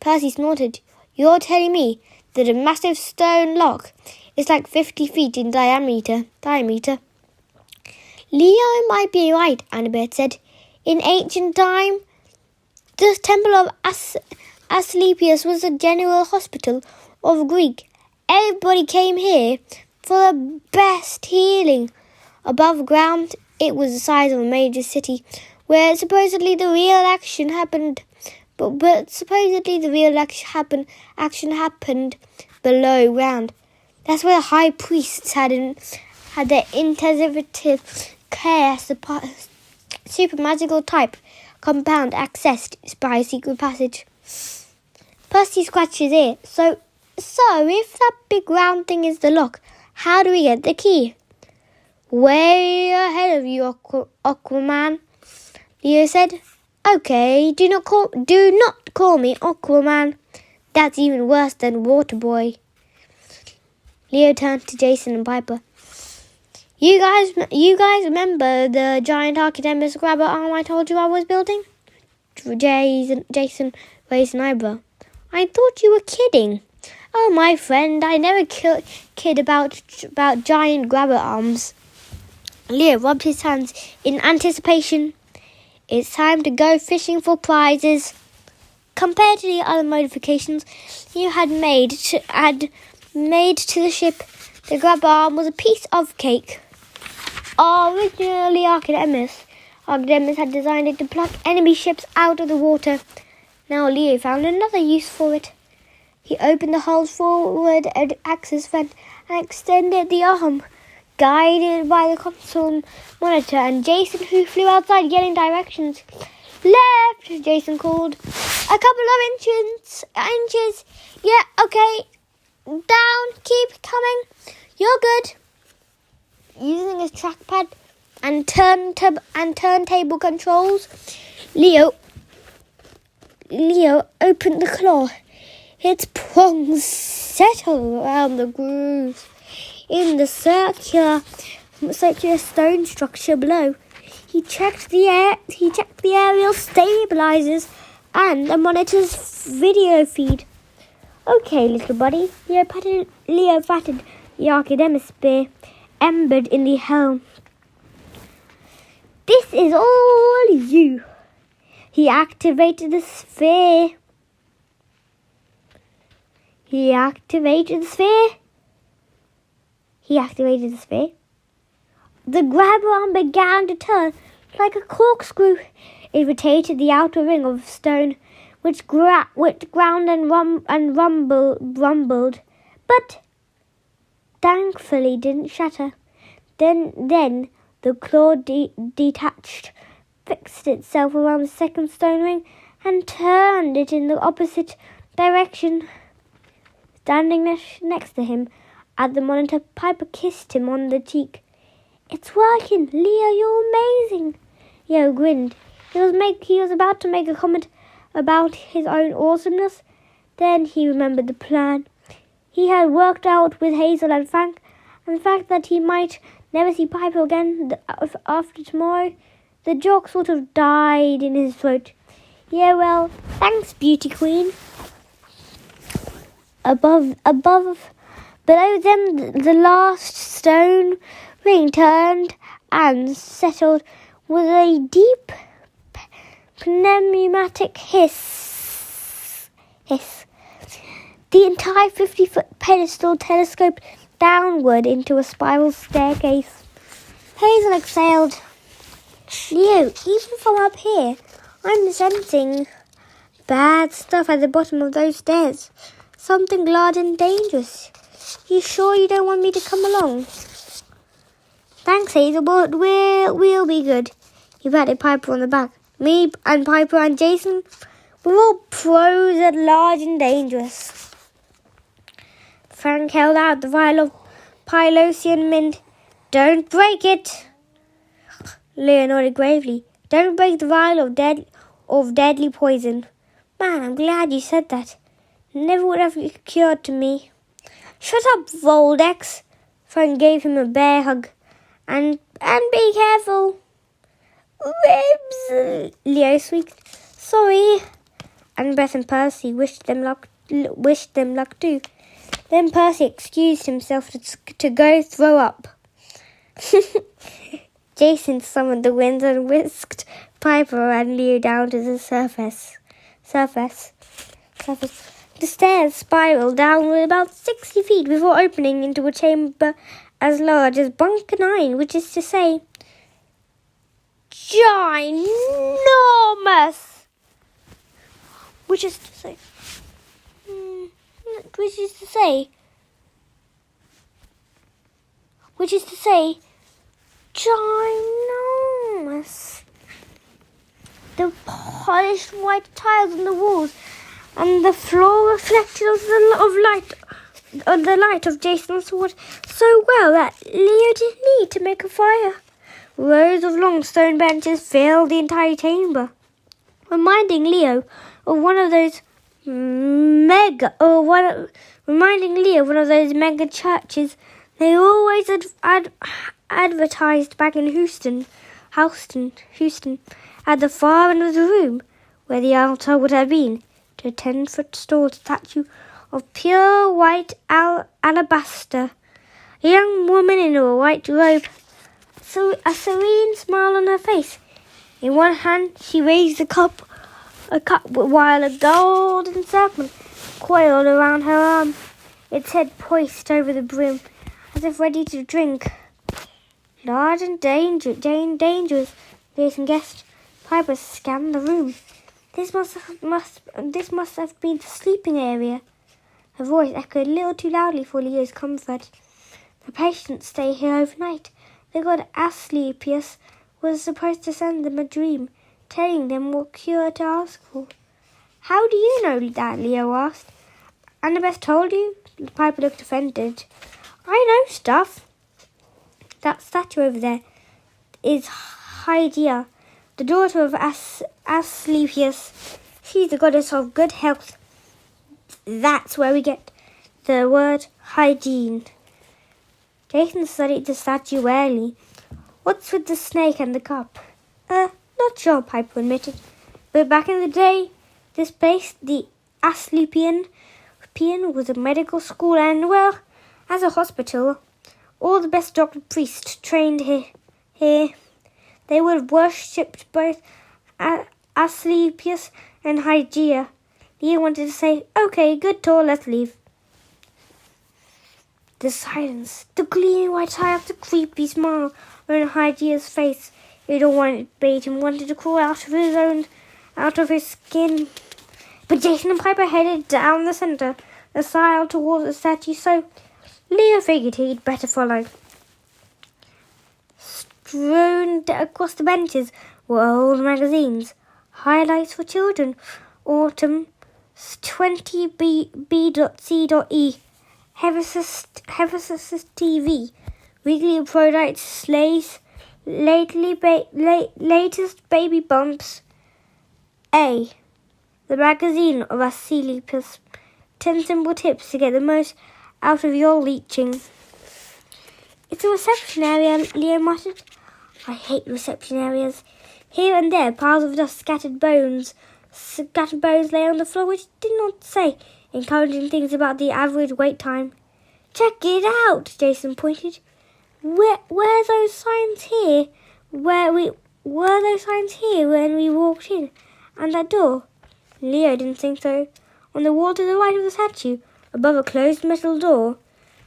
Percy snorted. "You're telling me that a massive stone lock is like 50 feet in diameter?" "Leo might be right," Annabeth said. In ancient time, the temple of Asclepius was the general hospital of Greece. Everybody came here for the best healing. Above ground, it was the size of a major city, where supposedly the real action happened. But supposedly the real action happened below ground. That's where the high priests had their intensive care super magical type compound accessed by a secret passage. Percy scratched his ear. So if that big round thing is the lock, how do we get the key? Way ahead of you, Aquaman, Leo said. Okay, do not call me Aquaman. That's even worse than Waterboy. Leo turned to Jason and Piper. You guys remember the giant Archimedes grabber arm I told you I was building? Jason raised an eyebrow. I thought you were kidding. Oh, my friend, I never kid about giant grabber arms. Leo rubbed his hands in anticipation. It's time to go fishing for prizes. Compared to the other modifications you had made to the ship, the grabber arm was a piece of cake. Originally, Archimedes had designed it to pluck enemy ships out of the water. Now Leo found another use for it. He opened the hull's forward access vent and extended the arm, guided by the console monitor and Jason, who flew outside yelling directions. Left, Jason called. A couple of inches. Yeah, okay. Down, keep coming. You're good. Using his trackpad and turntable controls, Leo opened the claw. Its prongs settled around the grooves in the circular stone structure below. He checked the aerial stabilizers and the monitor's video feed. Okay, little buddy. Leo patted the Archimedes spear embedded in the helm. This is all you. He activated the sphere. He activated the sphere. The grabber arm began to turn like a corkscrew. It rotated the outer ring of stone, which ground and rumbled, but thankfully didn't shatter. Then the claw detached, fixed itself around the second stone ring, and turned it in the opposite direction. Standing next to him at the monitor, Piper kissed him on the cheek. It's working, Leo, you're amazing. Leo grinned. He was about to make a comment about his own awesomeness. Then he remembered the plan he had worked out with Hazel and Frank, and the fact that he might never see Piper again after tomorrow. The joke sort of died in his throat. Yeah, well, thanks, beauty queen. Below them, the last stone ring turned and settled with a deep pneumatic hiss. The entire 50-foot pedestal telescoped downward into a spiral staircase. Hazel exhaled. Leo, even from up here, I'm sensing bad stuff at the bottom of those stairs. Something large and dangerous. You sure you don't want me to come along? Thanks, Hazel, but we'll be good. He patted Piper on the back. Me and Piper and Jason, we're all pros at large and dangerous. Frank held out the vial of Pylosian mint. Don't break it. Leo nodded gravely. Don't break the vial of deadly poison. Man, I'm glad you said that. Never would have occurred to me. Shut up, Voldex. Frank gave him a bear hug. And be careful. Ribs, Leo squeaked. Sorry. And Beth and Percy wished them luck too. Then Percy excused himself to go throw up. Jason summoned the winds and whisked Piper and Leo down to the surface. The stairs spiraled downward about 60 feet before opening into a chamber as large as Bunker 9, which is to say, ginormous. Which is to say, ginormous. The polished white tiles on the walls and the floor reflected the light of Jason's sword so well that Leo didn't need to make a fire. Rows of long stone benches filled the entire chamber, reminding Leo of one of those mega churches they always advertised back in Houston, at the far end of the room, where the altar would have been. A 10-foot tall statue of pure white alabaster. A young woman in a white robe, a serene smile on her face. In one hand, she raised a cup while a golden serpent coiled around her arm, its head poised over the brim, as if ready to drink. Large and dangerous, Jason guessed. Piper scanned the room. This must have been the sleeping area. Her voice echoed a little too loudly for Leo's comfort. The patients stay here overnight. The god Asclepius was supposed to send them a dream, telling them what cure to ask for. How do you know that? Leo asked. Annabeth told you? Piper looked offended. I know stuff. That statue over there is Hydia, the daughter of Asclepius. She's the goddess of good health. That's where we get the word hygiene. Jason studied the statue warily. What's with the snake and the cup? Not sure, Piper admitted. But back in the day, this place, the Asclepian, was a medical school and, well, as a hospital. All the best doctor priests trained here. They would have worshipped both Asclepius and Hygia. Leo wanted to say, okay, good tour, let's leave. The silence, the gleaming white eye of the creepy smile on Hygia's face. It all made him wanted to crawl out of his skin. But Jason and Piper headed down the center, the aisle towards the statue, so Leo figured he'd better follow. Strewn across the benches were old magazines, highlights for children, Autumn, 20b.c.e, Hephaestus TV, Weekly Products, latest baby bumps. A. The magazine of Asclepius. 10 simple tips to get the most out of your leeching. It's a reception area, Leo muttered. I hate reception areas. Here and there, piles of dust, scattered bones lay on the floor, which did not say encouraging things about the average wait time. Check it out, Jason pointed. Were those signs here? Were those signs here when we walked in? And that door? Leo didn't think so. On the wall to the right of the statue, above a closed metal door,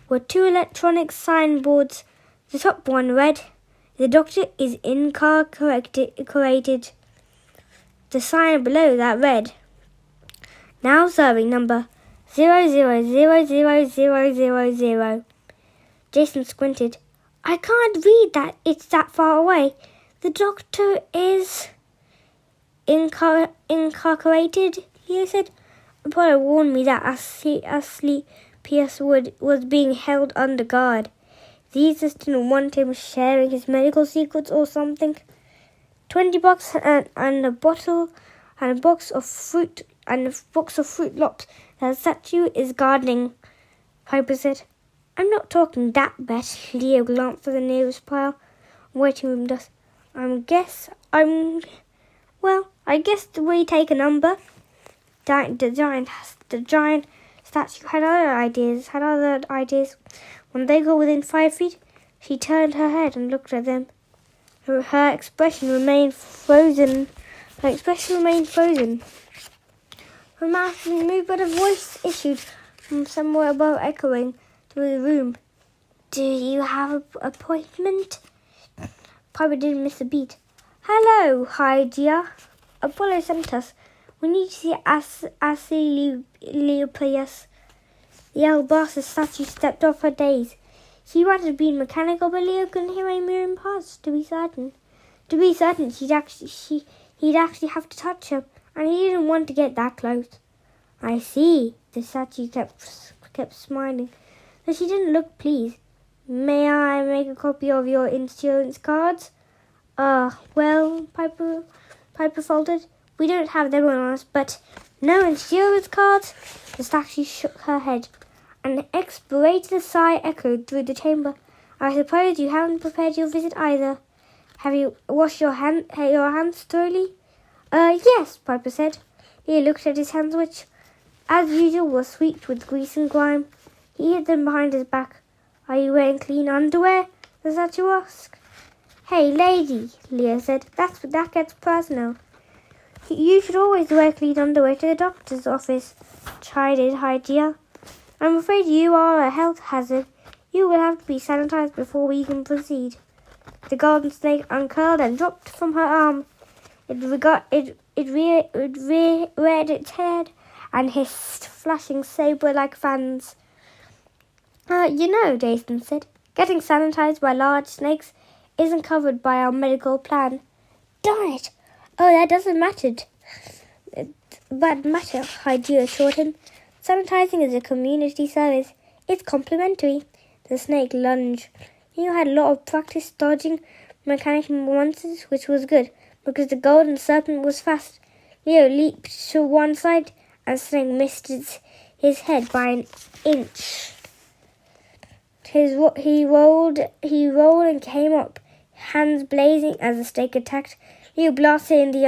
were 2 electronic signboards. The top one read, "The doctor is incarcerated." The sign below that read, "Now serving number 0000000." Jason squinted. I can't read that. It's that far away. The doctor is incarcerated, Leo said. Apollo warned me that Asclepius was being held under guard. Jesus didn't want him sharing his medical secrets or something. $20 and a bottle and a box of fruit lops. That statue is gardening, Piper said. I'm not talking that bet. Leo glanced at the nearest pile, waiting room dust. I guess we take a number. The giant statue had other ideas. When they got within 5 feet, she turned her head and looked at them. Her expression remained frozen. Her mouth didn't move, but a voice issued from somewhere above, echoing through the room. Do you have an appointment? Piper didn't miss a beat. Hello, Hydia. Apollo sent us. We need to see Asclepius. The alabaster statue stepped off her daze. She might have been mechanical, but Leo couldn't hear any moving parts. To be certain, he'd actually have to touch her, and he didn't want to get that close. I see. The statue kept smiling, but she didn't look pleased. May I make a copy of your insurance cards? Well, Piper faltered. We don't have them on us, but no insurance cards? The statue shook her head. An exasperated sigh echoed through the chamber. I suppose you haven't prepared your visit either. Have you washed your hands thoroughly? Yes, Piper said. He looked at his hands, which, as usual, were streaked with grease and grime. He hid them behind his back. Are you wearing clean underwear? The statue asked. Hey, lady, Leo said. That gets personal. You should always wear clean underwear to the doctor's office, chided Hydia. I'm afraid you are a health hazard. You will have to be sanitized before we can proceed. The golden snake uncurled and dropped from her arm. It reared its head and hissed, flashing saber-like fans. Jason said, getting sanitized by large snakes isn't covered by our medical plan. Darn it! Oh, that doesn't matter. Hydia assured him. Sanitizing is a community service. It's complimentary. The snake lunged. Leo had a lot of practice dodging mechanical monsters, which was good, because the golden serpent was fast. Leo leaped to one side, and the snake missed his head by an inch. He rolled and came up, hands blazing as the snake attacked. Leo blasted in the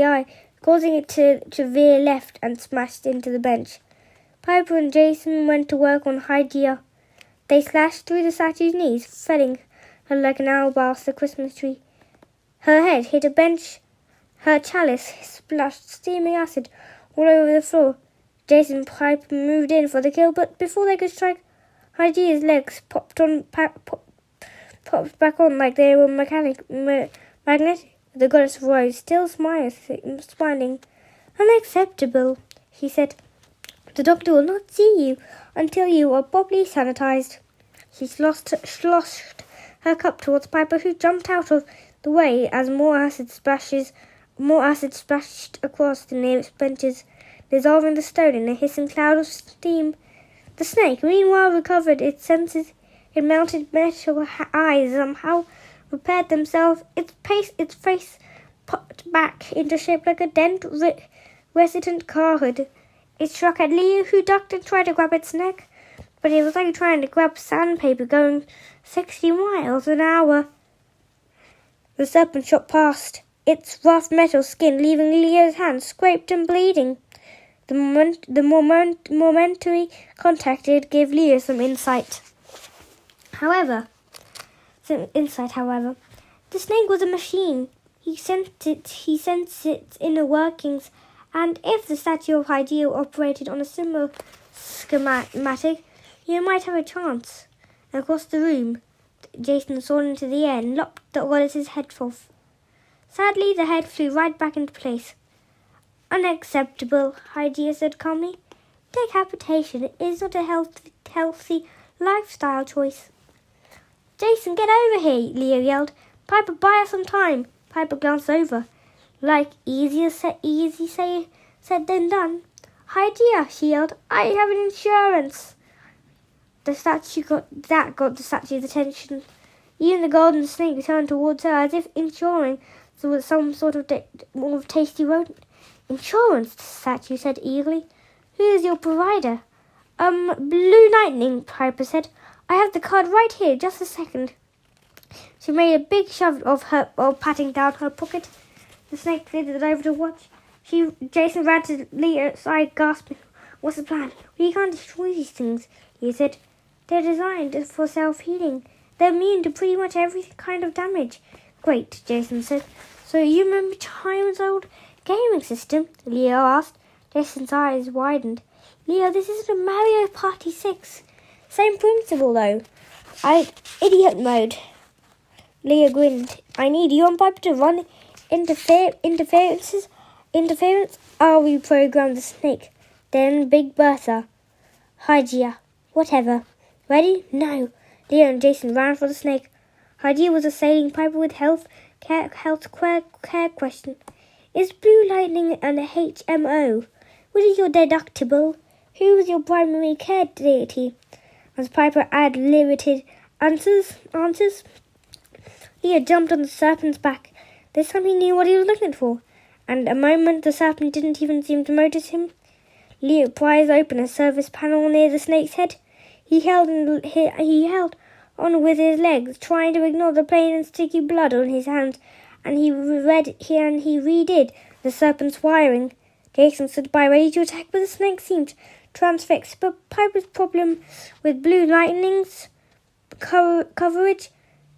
eye, causing it to veer left and smashed into the bench. Piper and Jason went to work on Hydia. They slashed through the statue's knees, felling her like an alabaster Christmas tree. Her head hit a bench. Her chalice splashed steaming acid all over the floor. Jason and Piper moved in for the kill, but before they could strike, Hydia's legs popped back on like they were magnetic. The goddess rose, still smiling. Unacceptable, she said. The doctor will not see you until you are properly sanitized. She sloshed her cup towards Piper, who jumped out of the way as more acid splashed across the nearest benches, dissolving the stone in a hissing cloud of steam. The snake, meanwhile, recovered its senses. It melted metal eyes somehow repaired themselves. Its face popped back into shape like a resident car hood. It struck at Leo, who ducked and tried to grab its neck, but it was like trying to grab sandpaper going 60 miles an hour. The serpent shot past, its rough metal skin leaving Leo's hand scraped and bleeding. The momentary contact it gave Leo some insight. However, the snake was a machine. He sensed its inner workings, and if the statue of Hydia operated on a similar schematic, you might have a chance. Across the room, Jason soared into the air and lopped the goddess's head off. Sadly, the head flew right back into place. Unacceptable, Hydia said calmly. Decapitation is not a healthy lifestyle choice. Jason, get over here, Leo yelled. Piper, buy us some time. Piper glanced over. Like easier said than done. Hydia, she yelled. I have an insurance. The statue got the statue's attention. Even the golden snake turned towards her as if ensuring there was some sort of tasty rodent. Insurance, the statue said eagerly. Who is your provider? Blue Lightning, Piper said. I have the card right here, just a second. She made a big shove of patting down her pocket. The snake slithered over to watch. Jason ran to Leo's side, gasping. What's the plan? We can't destroy these things, he said. They're designed for self-healing. They're immune to pretty much every kind of damage. Great, Jason said. So you remember Chime's old gaming system? Leo asked. Jason's eyes widened. Leo, this isn't a Mario Party 6. Same principle, though. Idiot mode. Leo grinned. I need you and Piper to run interference. I'll reprogram the snake. Then Big Bertha. Hygia. Whatever. Ready? No. Leo and Jason ran for the snake. Hygia was assailing Piper with health care question. Is blue lightning an HMO? What is your deductible? Who is your primary care deity? As Piper had limited answers, Leo jumped on the serpent's back. This time he knew what he was looking for, and a moment the serpent didn't even seem to notice him. Leo prized open a service panel near the snake's head. He held on with his legs, trying to ignore the plain and sticky blood on his hands, and he redid the serpent's wiring. Jason stood by ready to attack, but the snake seemed transfixed. But Piper's problem with blue lightning's coverage.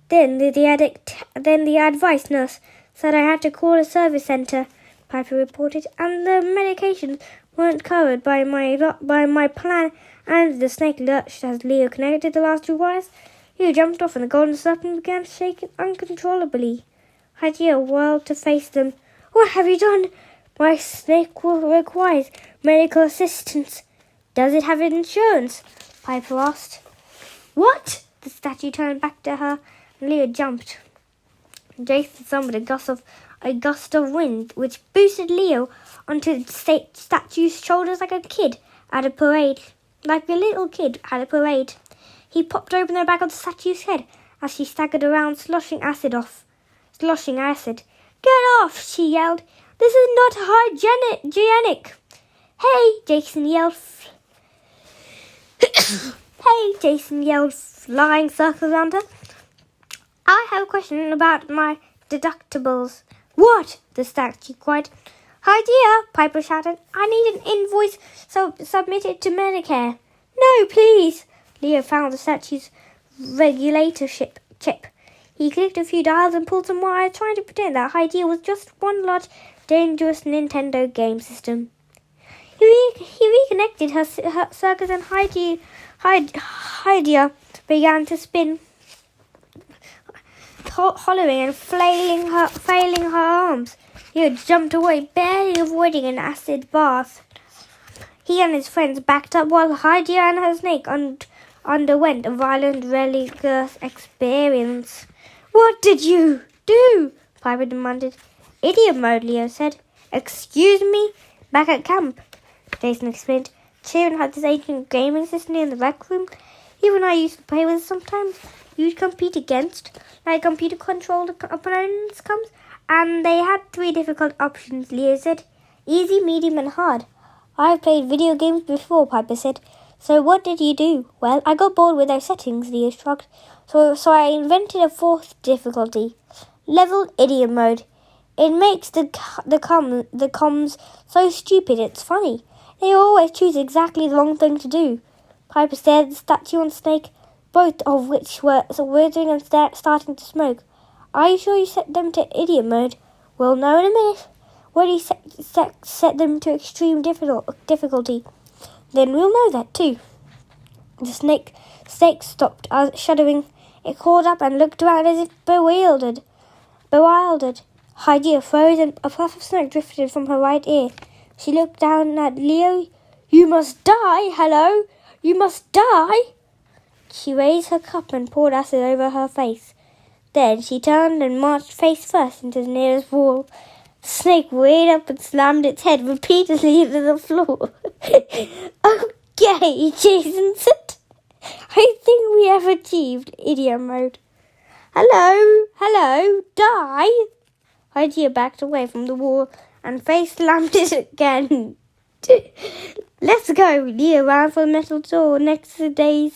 Then the advice nurse said I had to call a service centre, Piper reported, and the medications weren't covered by my plan. And the snake lurched as Leo connected the last two wires. Leo jumped off and the golden serpent began to shake uncontrollably. Hygia whirled to face them. What have you done? My snake requires medical assistance. Does it have insurance? Piper asked. What? The statue turned back to her, and Leo jumped. Jason summoned a gust of wind, which boosted Leo onto the statue's shoulders like a little kid at a parade. He popped open the back of the statue's head as she staggered around, sloshing acid. Get off, she yelled. This is not hygienic. Hey, Jason yelled. Flying circles around her. I have a question about my deductibles. What? The statue cried. Hygia, Piper shouted. I need an invoice submitted to Medicare. No, please. Leo found the statue's regulator chip. He clicked a few dials and pulled some wires, trying to pretend that Hygia was just one large, dangerous Nintendo game system. He reconnected her circuits, and Hygia began to spin, hollowing and flailing her arms. He jumped away, barely avoiding an acid bath. He and his friends backed up while Hygia and her snake underwent a violent religious experience. What did you do? Piper demanded. Idiot mode, Leo said. Excuse me? Back at camp, Jason explained. Sharon had this ancient gaming system in the rec room. Even I used to play with it sometimes. You'd compete against, like computer-controlled opponents comes, and they had 3 difficult options, Leo said. Easy, medium, and hard. I've played video games before, Piper said. So what did you do? Well, I got bored with those settings, Leo shrugged. So I invented a 4th difficulty. Level idiot mode. It makes the comms so stupid it's funny. They always choose exactly the wrong thing to do. Piper stared at the statue and snake, both of which were withering and starting to smoke. Are you sure you set them to idiot mode? We'll know in a minute. When you set them to extreme difficulty, then we'll know that too. The snake stopped, shuddering. It crawled up and looked around as if bewildered. Hygia froze and a puff of smoke drifted from her right ear. She looked down at Leo. You must die, hello! You must die! She raised her cup and poured acid over her face. Then she turned and marched face first into the nearest wall. The snake reared up and slammed its head repeatedly into the floor. Okay, Jason said. I think we have achieved idiot mode. Hello, die! Hygia backed away from the wall and face slammed it again. Let's go. Leo ran for the metal door next to the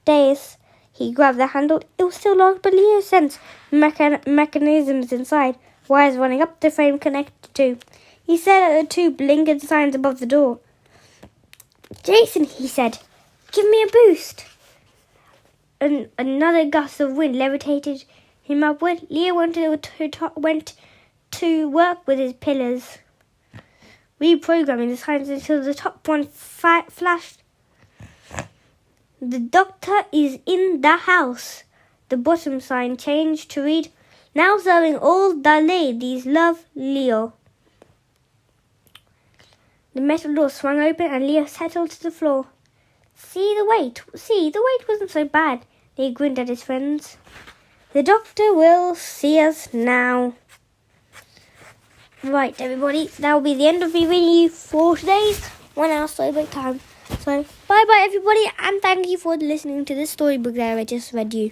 dais. He grabbed the handle. It was still locked, but Leo sensed mechanisms inside, wires running up the frame connected to. He stared at the 2 blinking signs above the door. Jason, he said, give me a boost. Another gust of wind levitated him upward. Leo went to work with his pillars, reprogramming the signs until the top one flashed. The doctor is in the house. The bottom sign changed to read, now serving all the ladies love Leo. The metal door swung open and Leo settled to the floor. See, the weight wasn't so bad. Leo grinned at his friends. The doctor will see us now. Right, everybody, that will be the end of me reading you for today's 1 hour storybook time. So, bye-bye, everybody, and thank you for listening to this storybook that I just read you.